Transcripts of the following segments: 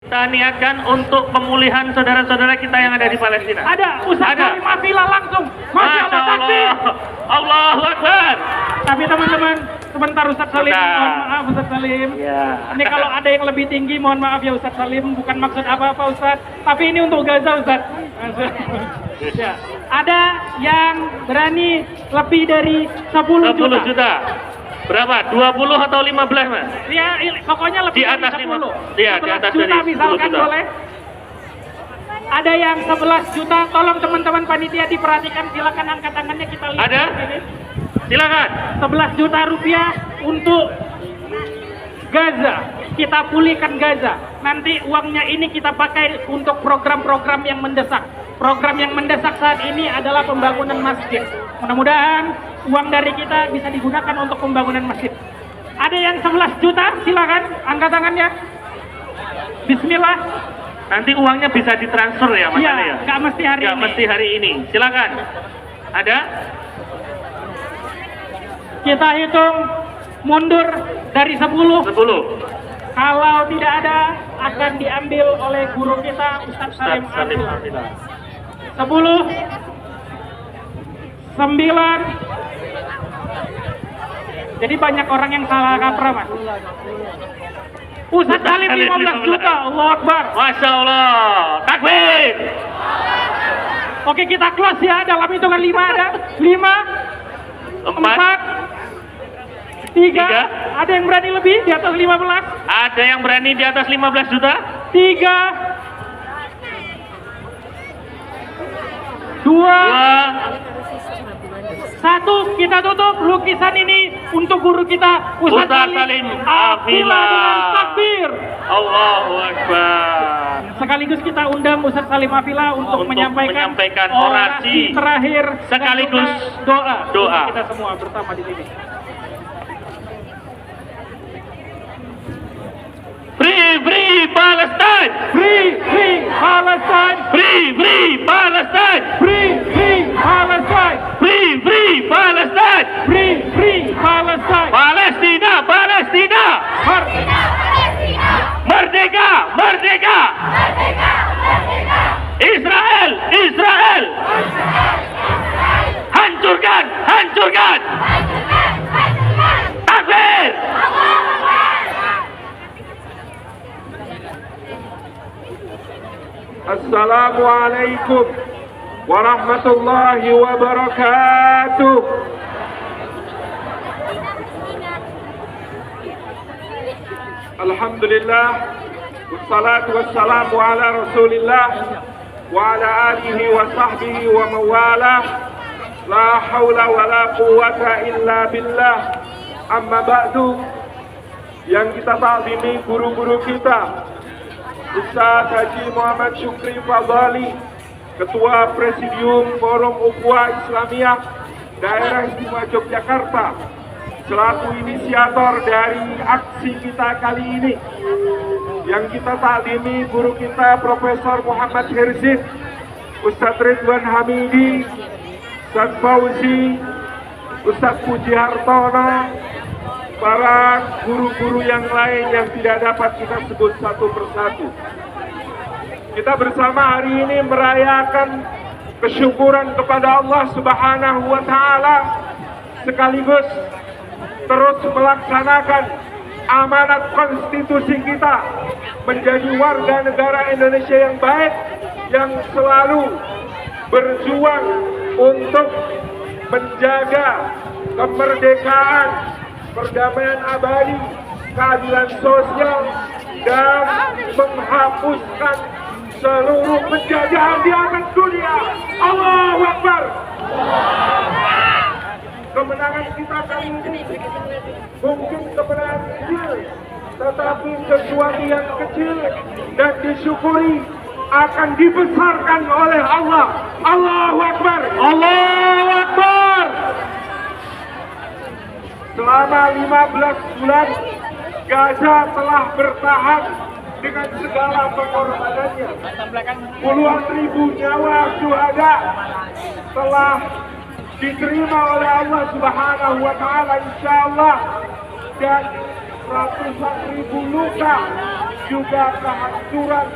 Kita niatkan untuk pemulihan saudara-saudara kita yang ada di Palestina. Ada Ustaz Salim Afila langsung. Masya Allah, takbir. Allahu Akbar. Tapi teman-teman, sebentar Ustaz Salim, mohon maaf Ustaz Salim. Ya. Ini kalau ada yang lebih tinggi, mohon maaf ya Ustaz Salim. Bukan maksud apa-apa Ustaz. Tapi ini untuk Gaza Ustaz. Ya. Ada yang berani lebih dari 10 juta. Berapa? 20 atau 15, Mas? Ya, pokoknya lebih Di atas dari 10. 5. Iya, di atas 11 juta dari 10 misalkan juta. boleh. Ada yang 11 juta, tolong teman-teman panitia diperhatikan, silakan angkat tangannya kita lihat. Ada? Silakan. 11 juta rupiah untuk Gaza. Kita pulihkan Gaza. Nanti uangnya ini kita pakai untuk program-program yang mendesak. Program yang mendesak saat ini adalah pembangunan masjid. Mudah-mudahan uang dari kita bisa digunakan untuk pembangunan masjid. Ada yang 11 juta, silakan angkat tangannya. Bismillah. Nanti uangnya bisa ditransfer ya, Mas Ali ya? Nggak mesti hari Nggak ini. mesti hari ini. Silakan. Ada? Kita hitung mundur dari 10. 10. Kalau tidak ada, akan diambil oleh guru kita Ustaz Salim Salim Afila. Afila. 10, 9. Jadi banyak orang yang salah kaprah, Mas. Ustaz Salim 15 juta, Allahu Akbar. Masya Allah. Takbir. Oke, kita close ya, dalam hitungan 5 ada. 5, 4, 3. Ada yang berani lebih di atas 15? Ada yang berani di atas 15 juta? 3, 2, 1. Kita tutup lukisan ini untuk guru kita Ustaz Salim Afila dengan takbir. Allahu Akbar. Sekaligus kita undang Ustaz Salim Afila untuk menyampaikan orasi terakhir sekaligus doa. doa. Kita semua bersama di sini. Free, free Palestine! Free, free Palestine! Free, free Palestine! Free, free Palestine! Free, free Palestine! Free, free Palestine! Palestina, Palestina! Merdeka, merdeka! Israel, Israel! Hancurkan, hancurkan! Takbir! Assalamualaikum warahmatullahi wabarakatuh. Alhamdulillah, wassalatu wassalamu ala rasulillah wa ala alihi wa sahbihi wa mawala. La hawla wa la quwwata illa billah. Amma ba'du. Yang kita ta'zimi guru-guru kita, Ustaz Haji Muhammad Syukri Fadhali, Ketua Presidium Forum Ukhuwah Islamiyah Daerah Istimewa Yogyakarta, selaku inisiator dari aksi kita kali ini. Yang kita takdimi guru kita Profesor Muhammad Hirzid, Ustaz Ridwan Hamidi, Ustaz Fauzi, Ustaz Puji Hartono, para guru-guru yang lain yang tidak dapat kita sebut satu persatu. Kita bersama hari ini merayakan kesyukuran kepada Allah Subhanahu wa Ta'ala, sekaligus terus melaksanakan amanat konstitusi kita menjadi warga negara Indonesia yang baik, yang selalu berjuang untuk menjaga kemerdekaan, perdamaian abadi, keadilan sosial, dan menghapuskan seluruh penjajahan di atas dunia. Allahu Akbar. Kemenangan kita kali ini mungkin kemenangan kecil, tetapi sesuatu yang kecil dan disyukuri akan dibesarkan oleh Allah. Allahu Akbar. Allahu Akbar. Selama 15 bulan, Gaza telah bertahan dengan segala pengorbanannya. Puluhan ribu nyawa syuhada telah diterima oleh Allah Subhanahu wa Ta'ala, insyaallah, dan ratusan ribu luka juga kehancuran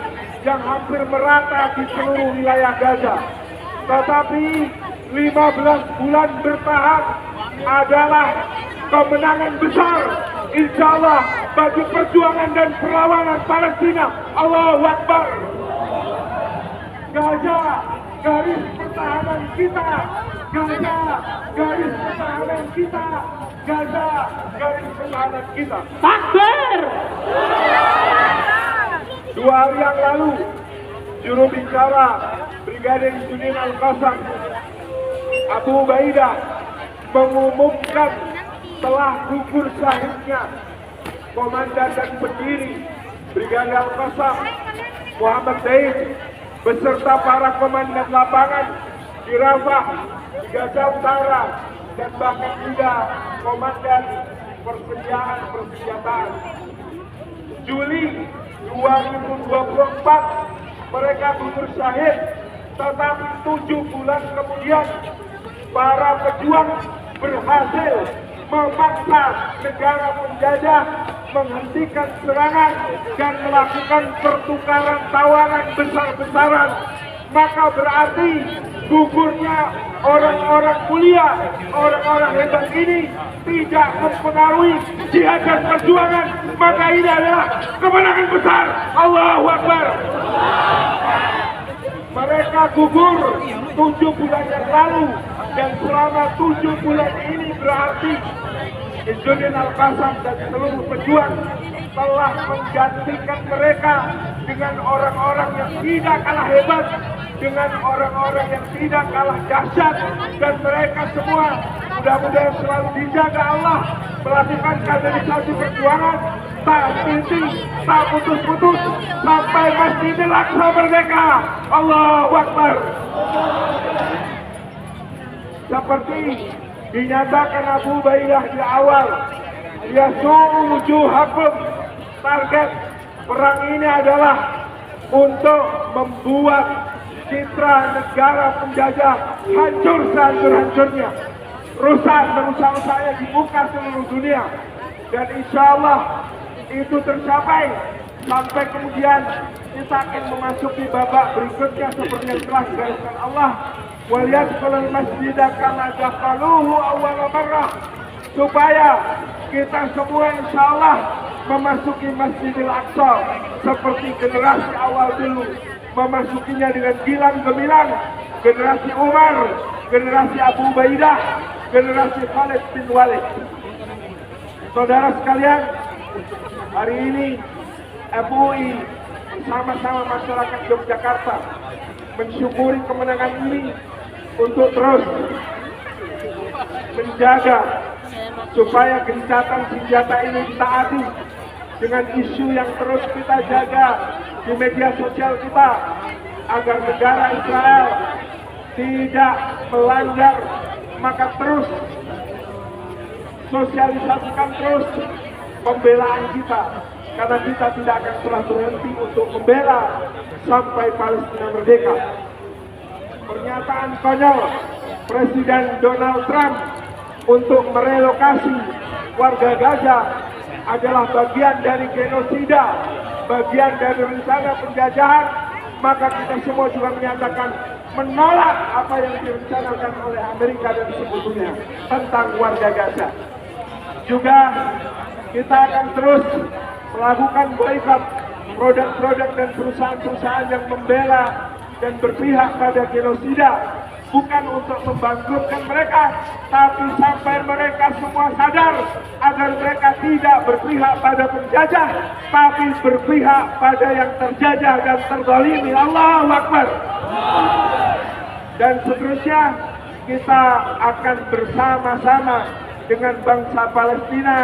yang hampir merata di seluruh wilayah Gaza. Tetapi 15 bulan bertahan adalah kemenangan besar, insya Allah, bagi perjuangan dan perlawanan Palestina. Allahu Akbar. Gaza, garis pertahanan kita. Gaza, garis pertahanan kita. Gaza, garis pertahanan kita. Takbir! 2 hari yang lalu, juru bicara Brigadir Yusudin Al-Qassam, Abu Ubaidah, mengumumkan telah gugur syahidnya komandan dan pendiri Brigadir Al-Qassam Muhammad Zaid beserta para komandan lapangan di Rafah, di Gaza Utara, dan bahkan juga komandan persediaan persenjataan. Juli 2024 mereka gugur syahid, tetapi 7 bulan kemudian para pejuang berhasil memaksa negara penjajah menghentikan serangan dan melakukan pertukaran tawanan besar-besaran. Maka berarti gugurnya orang-orang mulia, orang-orang hebat ini tidak mempengaruhi jihad dan perjuangan. Maka ini adalah kemenangan besar. Allahu Akbar. Mereka gugur 7 bulan yang lalu, dan selama 7 bulan ini berarti Yusudin Al-Qassam dan seluruh pejuang telah menggantikan mereka dengan orang-orang yang tidak kalah hebat, dengan orang-orang yang tidak kalah dahsyat, dan mereka semua mudah-mudahan selalu dijaga Allah, melakukan kaderisasi perjuangan tak henti, tak putus-putus sampai Masjidil Aqsa merdeka. Allahu Akbar. Seperti dinyatakan Abu Ubaidah di awal, yasu'u wujuhakum, target perang ini adalah untuk membuat citra negara penjajah hancur sehancur-hancurnya, rusak merusak-rusaknya di muka seluruh dunia. Dan insya Allah itu tercapai sampai kemudian kita akan memasuki babak berikutnya seperti yang telah digariskan Allah, waliyadkhulul masjidah kama dakhaluhu awwala marrah, supaya kita semua insya Allah memasuki Masjidil Aqsa seperti generasi awal dulu memasukinya dengan gilang gemilang, generasi Umar, generasi Abu Ubaidah, generasi Khalid bin Walid. Saudara sekalian, hari ini MUI bersama-sama masyarakat Yogyakarta mensyukuri kemenangan ini untuk terus menjaga supaya gencatan senjata ini ditaati dengan isu yang terus kita jaga di media sosial kita, agar negara Israel tidak melanggar. Maka terus sosialisasikan terus pembelaan kita, karena kita tidak akan pernah berhenti untuk membela sampai Palestina merdeka. Pernyataan konyol Presiden Donald Trump untuk merelokasi warga Gaza adalah bagian dari genosida, bagian dari rencana penjajahan. Maka kita semua juga menyatakan menolak apa yang direncanakan oleh Amerika dan sekutunya tentang warga Gaza. Juga kita akan terus melakukan boikot produk-produk dan perusahaan-perusahaan yang membela dan berpihak pada genosida, bukan untuk membangkrutkan mereka, tapi sampai mereka semua sadar agar mereka tidak berpihak pada penjajah, tapi berpihak pada yang terjajah dan terzalimi. Allahu Akbar. Dan seterusnya kita akan bersama-sama dengan bangsa Palestina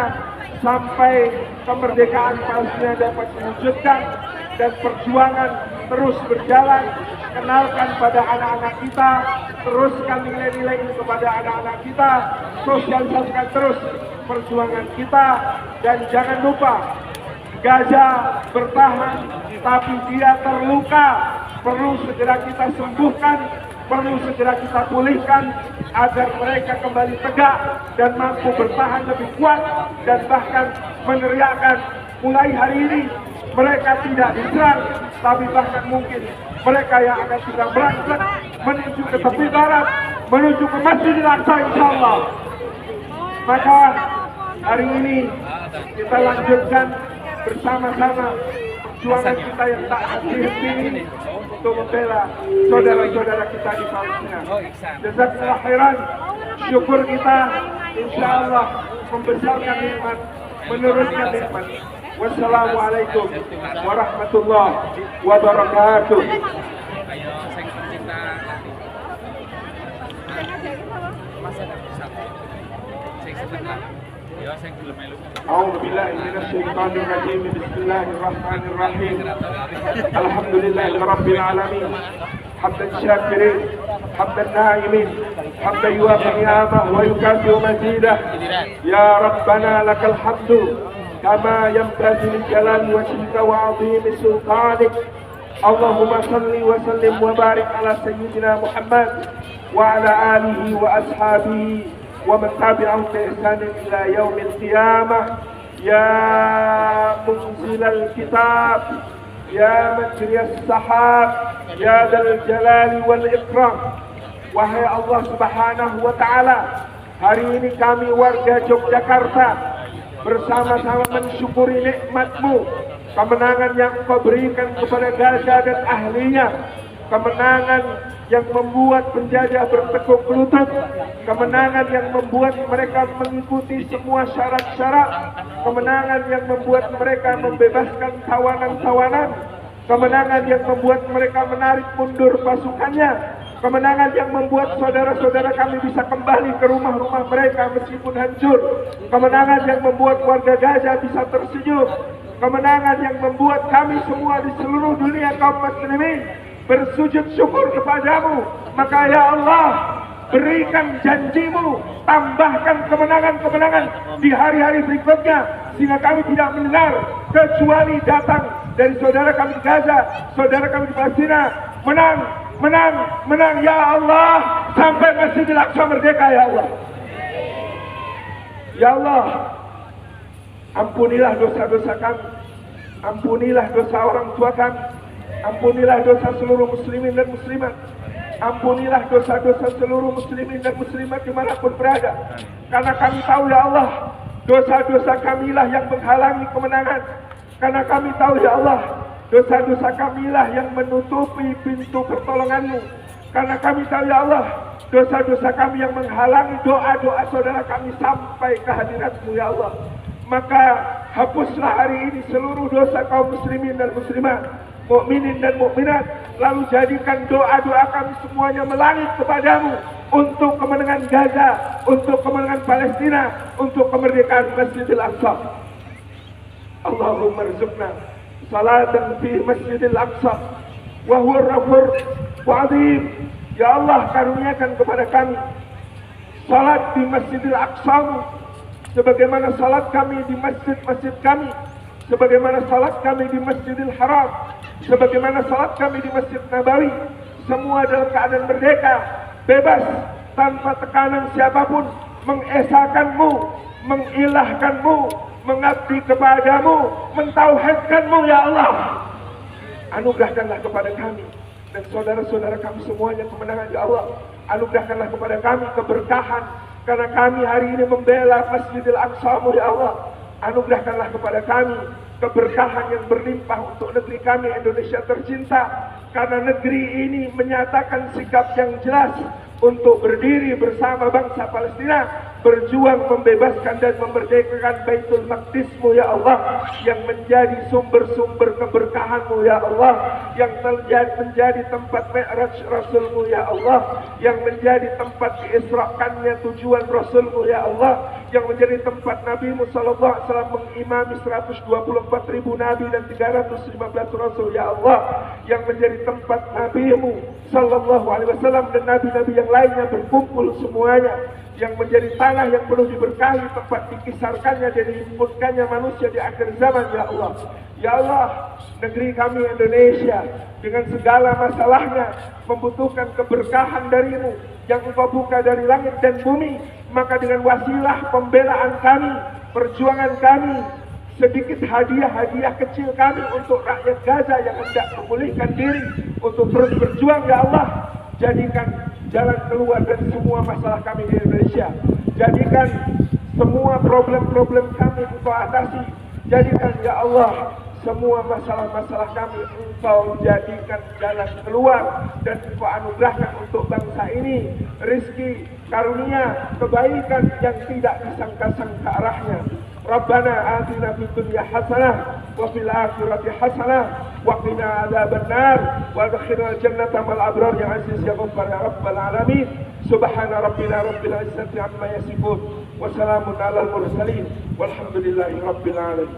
sampai kemerdekaan Palestina dapat diwujudkan dan perjuangan terus berjalan. Kenalkan pada anak-anak kita, teruskan nilai-nilai ini kepada anak-anak kita, sosialisasikan terus perjuangan kita, dan jangan lupa Gaza bertahan tapi dia terluka, perlu segera kita sembuhkan, perlu segera kita pulihkan agar mereka kembali tegak dan mampu bertahan lebih kuat, dan bahkan meneriakkan mulai hari ini mereka tidak diserang, tapi bahkan mungkin mereka yang akan sedang berangkat menuju ke tepi barat, menuju ke Masjidil Aqsa insyaallah. Maka hari ini kita lanjutkan bersama-sama perjuangan kita yang tak henti-henti ini untuk membela saudara-saudara kita di Palestina. Jazakallah khairan. Syukur kita insyaallah membesarkan nikmat, meneruskan nikmat. Wassalamualaikum warahmatullahi wabarakatuh. أعوذ بالله من الشيطان الرجيم بسم الله الرحمن الرحيم الحمد لله رب العالمين حمدا الشاكرين حمدا الناعمين حمدا يوافي نعمه ويكافئ مزيده يا ربنا لك الحمد كما ينبغي لجلال وجهك وعظيم سلطانك اللهم صل وسلم وبارك على سيدنا محمد وعلى آله وأصحابه ومن تبعهم بإحسان إلى يوم القيامة يا منزل الكتاب يا مجري السحاب يا ذا الجلال والإكرام. Wahai Allah Subhanahu wa Ta'ala, hari ini kami warga Yogyakarta bersama-sama mensyukuri nikmat-Mu, kemenangan yang Engkau berikan kepada Gaza dan ahlinya, kemenangan yang membuat penjajah bertekuk lutut, kemenangan yang membuat mereka mengikuti semua syarat-syarat, kemenangan yang membuat mereka membebaskan tawanan-tawanan, kemenangan yang membuat mereka menarik mundur pasukannya, kemenangan yang membuat saudara-saudara kami bisa kembali ke rumah-rumah mereka meskipun hancur, kemenangan yang membuat warga Gaza bisa tersenyum, kemenangan yang membuat kami semua di seluruh dunia kaum muslimin bersujud syukur kepadamu. Maka ya Allah, berikan janjimu, tambahkan kemenangan-kemenangan di hari-hari berikutnya, sehingga kami tidak mendengar kecuali datang dari saudara kami di Gaza, saudara kami di Palestina, menang, menang, menang ya Allah, sampai Masjidil Aqsa merdeka ya Allah. Ya Allah, ampunilah dosa-dosa kami, ampunilah dosa orang tua kami, ampunilah dosa seluruh muslimin dan muslimat, ampunilah dosa-dosa seluruh muslimin dan muslimat dimanapun berada. Karena kami tahu ya Allah, dosa-dosa kamilah yang menghalangi kemenangan. Karena kami tahu ya Allah, dosa-dosa kamilah yang menutupi pintu pertolongan-Mu. Karena kami tahu ya Allah, dosa-dosa kami yang menghalangi doa-doa saudara kami sampai ke hadirat-Mu ya Allah. Maka hapuslah hari ini seluruh dosa kaum muslimin dan muslimat, mukminin dan mukminat, lalu jadikan doa-doa kami semuanya melangit kepadamu untuk kemenangan Gaza, untuk kemenangan Palestina, untuk kemerdekaan Masjidil Aqsa. Allahumma rzuqna salatan fi Masjidil Aqsa wa huwa ar-ghafur azim. Ya Allah, karuniakan kepada kami salat di Masjidil Aqsa sebagaimana salat kami di masjid-masjid kami, sebagaimana salat kami di Masjidil Haram, sebagaimana salat kami di Masjid Nabawi, semua dalam keadaan merdeka, bebas, tanpa tekanan siapapun, mengesahkan-Mu, mengilahkan-Mu, mengabdi kepadamu, mentauhidkan-Mu ya Allah. Anugerahkanlah kepada kami dan saudara-saudara kami semuanya kemenangan ya Allah. Anugerahkanlah kepada kami keberkahan, karena kami hari ini membela Masjidil Aqsa-Mu ya Allah. Anugerahkanlah kepada kami keberkahan yang berlimpah untuk negeri kami Indonesia tercinta, karena negeri ini menyatakan sikap yang jelas untuk berdiri bersama bangsa Palestina, berjuang membebaskan dan memerdekakan Baitul Maqdis-Mu ya Allah, yang menjadi sumber-sumber keberkahan-Mu ya Allah, yang menjadi tempat mi'raj Rasul-Mu ya Allah, yang menjadi tempat diisrakannya tujuan Rasul-Mu ya Allah, yang menjadi tempat Nabi-Mu sallallahu alaihi wasallam mengimami 124.000 nabi dan 315 rasul ya Allah, yang menjadi tempat Nabi-Mu sallallahu alaihi wasallam dan nabi-nabi yang lainnya berkumpul semuanya, yang menjadi tanah yang penuh diberkahi, tempat dikisarkannya dan dihimpunkannya manusia di akhir zaman ya Allah. Ya Allah, negeri kami Indonesia dengan segala masalahnya membutuhkan keberkahan dari-Mu yang Engkau buka dari langit dan bumi. Maka dengan wasilah pembelaan kami, perjuangan kami, sedikit hadiah-hadiah kecil kami untuk rakyat Gaza yang hendak memulihkan diri untuk terus berjuang. Ya Allah, jadikan jalan keluar dari semua masalah kami di Indonesia. Jadikan semua problem-problem kami Engkau atasi. Jadikan ya Allah semua masalah-masalah kami Engkau jadikan jalan keluar, dan Engkau anugerahkan untuk bangsa ini rizki, karunia, kebaikan yang tidak disangka-sangka arahnya. Rabbana atina fid dunya hasanah wa fil akhirati hasanah wa qina adzabannar wa adkhilna jannata ma'al abrar ya aziz ya ghaffar ya rabbal alamin. Subhana rabbina rabbil izzati amma yasifun wa salamun alal mursalin walhamdulillahi rabbil alamin.